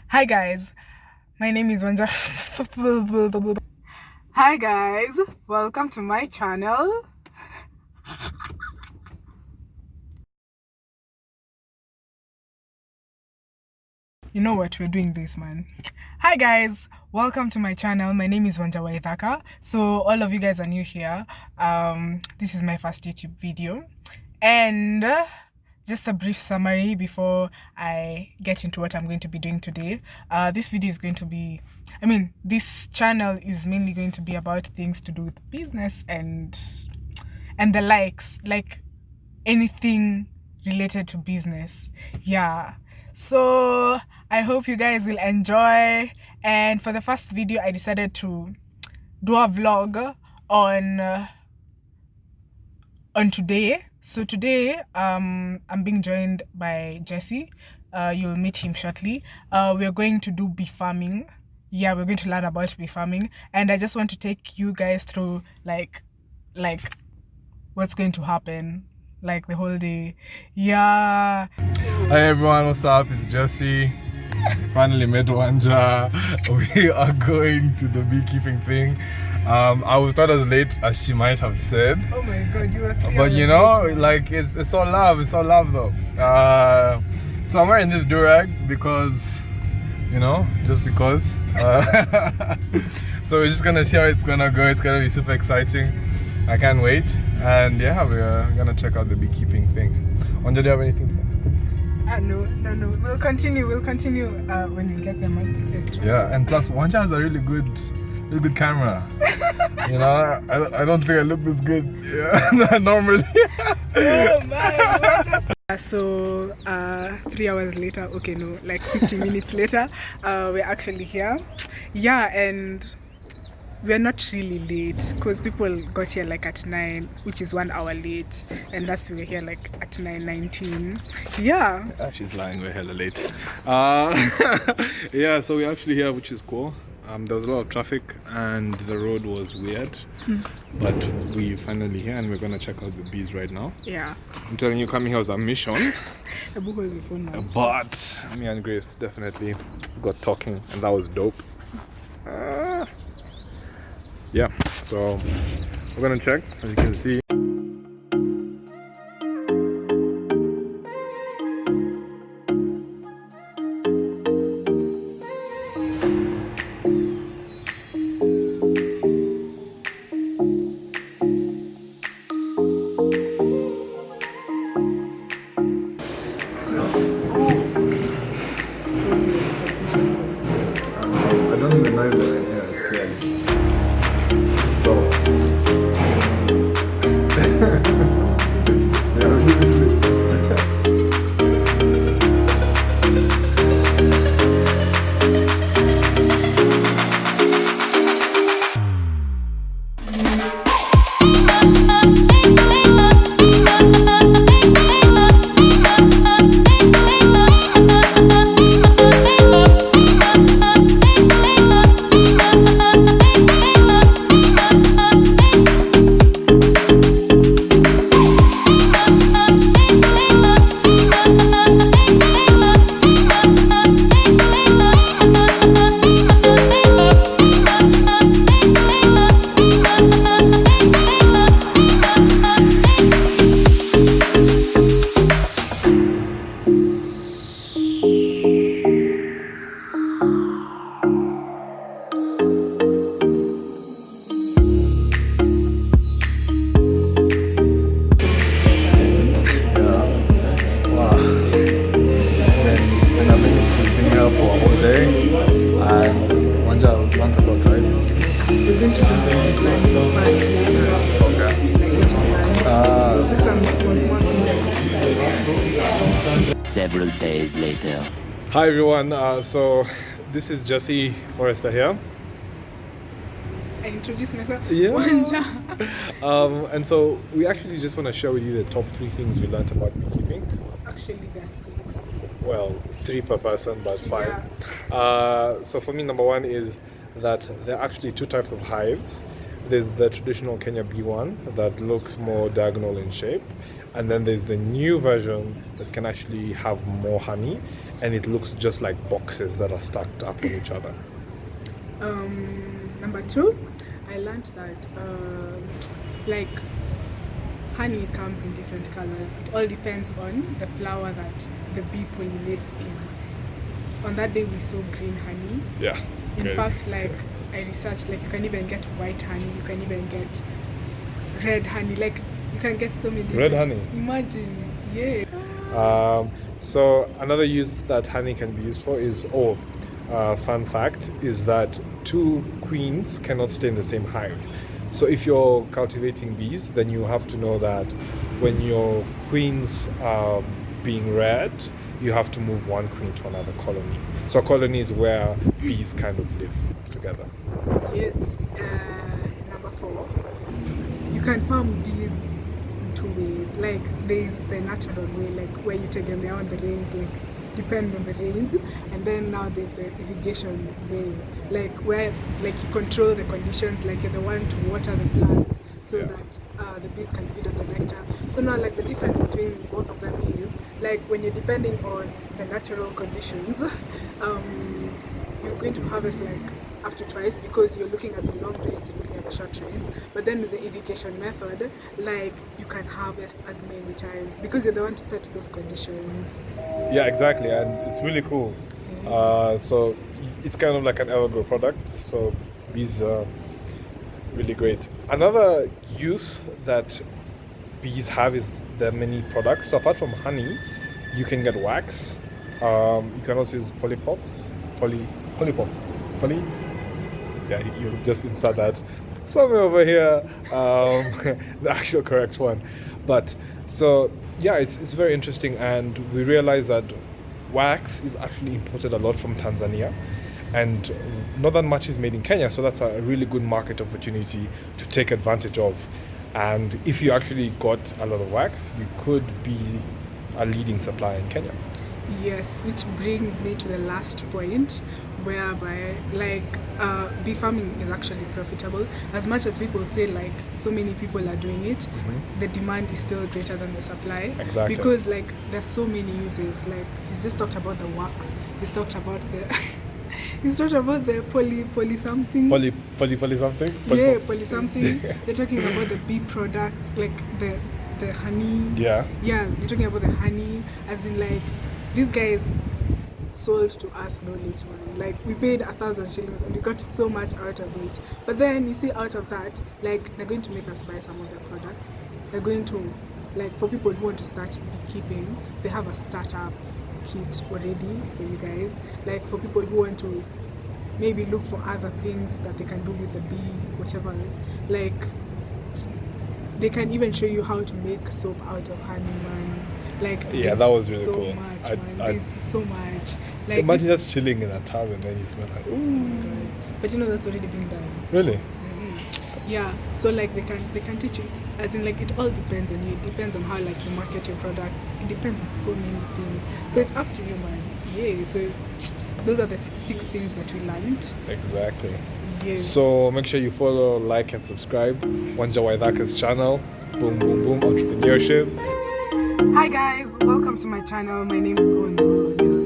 Hi guys, my name is Wanja. Hi guys, welcome to my channel. You know what, we're doing this, man. Hi guys, welcome to my channel. My name is Wanja Waithaka. So all of you guys are new here. This is my first YouTube video, and just a brief summary before I get into what I'm going to be doing today. This video is going to be, this channel is mainly going to be about things to do with business and the likes, like anything related to business. Yeah. So I hope you guys will enjoy. And for the first video, I decided to do a vlog on today. So today, I'm being joined by Jesse. You'll meet him shortly. We're going to do bee farming. Yeah, we're going to learn about bee farming, and I just want to take you guys through like what's going to happen, like the whole day. Yeah. Hi everyone, what's up? It's Jesse. Finally met Wanja. We are going to the beekeeping thing. I was not as late as she might have said. Oh my god, you are 3 but you hours know, late. like it's all love. It's all love though. So I'm wearing this durag because, you know, just because. So we're just gonna see how it's gonna go. It's gonna be super exciting. I can't wait. And yeah, we're gonna check out the beekeeping thing. Wanja, do you have anything to say? No. We'll continue when we get them. Yeah, and plus Wanja has a really good camera. You know, I don't think I look this good. Yeah, normally. Oh my. So 3 hours later, okay, no, like 50 minutes later, we're actually here. Yeah, and we're not really late because people got here like at 9, which is 1 hour late, and that's we're here like at 9:19. Yeah. She's lying, we're hella late. Yeah, so we're actually here, which is cool. There was a lot of traffic and the road was weird, but we finally here and we're gonna check out the bees right now. Yeah. I'm telling you, coming here was a mission. The book was the phone now. But me and Grace definitely got talking, and that was dope. Yeah, so we're gonna check, as you can see. I don't even know if they're in here, it's clearly. So Several days later. hi everyone, so this is Jesse Forrester here. I introduced myself. Yeah. Wanja. And so we actually just want to share with you the top 3 things we learned about beekeeping. Actually, there's 6. Well, 3 per person, but 5. Yeah. So for me, number 1 is that there are actually 2 types of hives. There's the traditional Kenya bee one that looks more diagonal in shape, And then there's the new version that can actually have more honey, and it looks just like boxes that are stacked up on each other. Number two, I learned that like honey comes in different colors. It all depends on the flower that the bee pollinates in. On that day we saw green honey. Yeah. In guys. fact, like I researched, like you can even get white honey, you can even get red honey, like you can get so many Red different- honey. Imagine, yeah. So another use that honey can be used for is, fun fact, is that two queens cannot stay in the same hive. So if you're cultivating bees, then you have to know that when your queens are being reared, you have to move one queen to another colony. So a colony is where bees kind of live together. Yes. Number four, you can farm bees in two ways. Like there's the natural way, like where you take them down the rains, like depend on the rains, and then now there's the irrigation way, like where like you control the conditions, like you're the one to water the plants so Yeah. that the bees can feed on the nectar. So now like the difference between both of them is like when you're depending on the natural conditions, you're going to harvest like up to twice because you're looking at the long range, you're looking at the short range. But then with the irrigation method, like you can harvest as many times because you're the one to set those conditions. Yeah, exactly, and it's really cool. So it's kind of like an evergrow product. So bees are really great. Another use that bees have is there are many products. So apart from honey, you can get wax. You can also use polypops. Poly. Yeah, you just insert that somewhere over here. The actual correct one. But so yeah, it's very interesting, and we realize that wax is actually imported a lot from Tanzania, and not that much is made in Kenya. So that's a really good market opportunity to take advantage of. And if you actually got a lot of wax, you could be a leading supplier in Kenya. Yes, which brings me to the last point, whereby like bee farming is actually profitable. As much as people say like so many people are doing it, the demand is still greater than the supply. Exactly. Because like there's so many uses. Like he's just talked about the wax. He's talked about the he's talked about the poly something. Poly something? Yeah, poly something. You're talking about the bee products, like the honey. Yeah. Yeah, you're talking about the honey, as in like these guys sold to us knowledge, man. Like we paid 1,000 shillings and we got so much out of it. But then you see, out of that, like they're going to make us buy some of their products. They're going to, like, for people who want to start beekeeping, they have a startup kit already for you guys. Like for people who want to maybe look for other things that they can do with the bee, whatever it is, like they can even show you how to make soap out of honey, man. Like Yeah, there's that was really so cool. much, man. I There's so much. Like imagine just chilling in a tub and then you smell like, ooh. but you know that's already been done. Really? Yeah, so like they can teach it, as in like it all depends on you. It depends on how like you market your products. It depends on so many things. So it's up to you, man. Yeah. So those are the 6 things that we learned. Exactly. Yes. So make sure you follow, like, and subscribe. Wanja Waithaka's channel. Boom, boom, boom. Entrepreneurship. Hi guys, welcome to my channel. My name is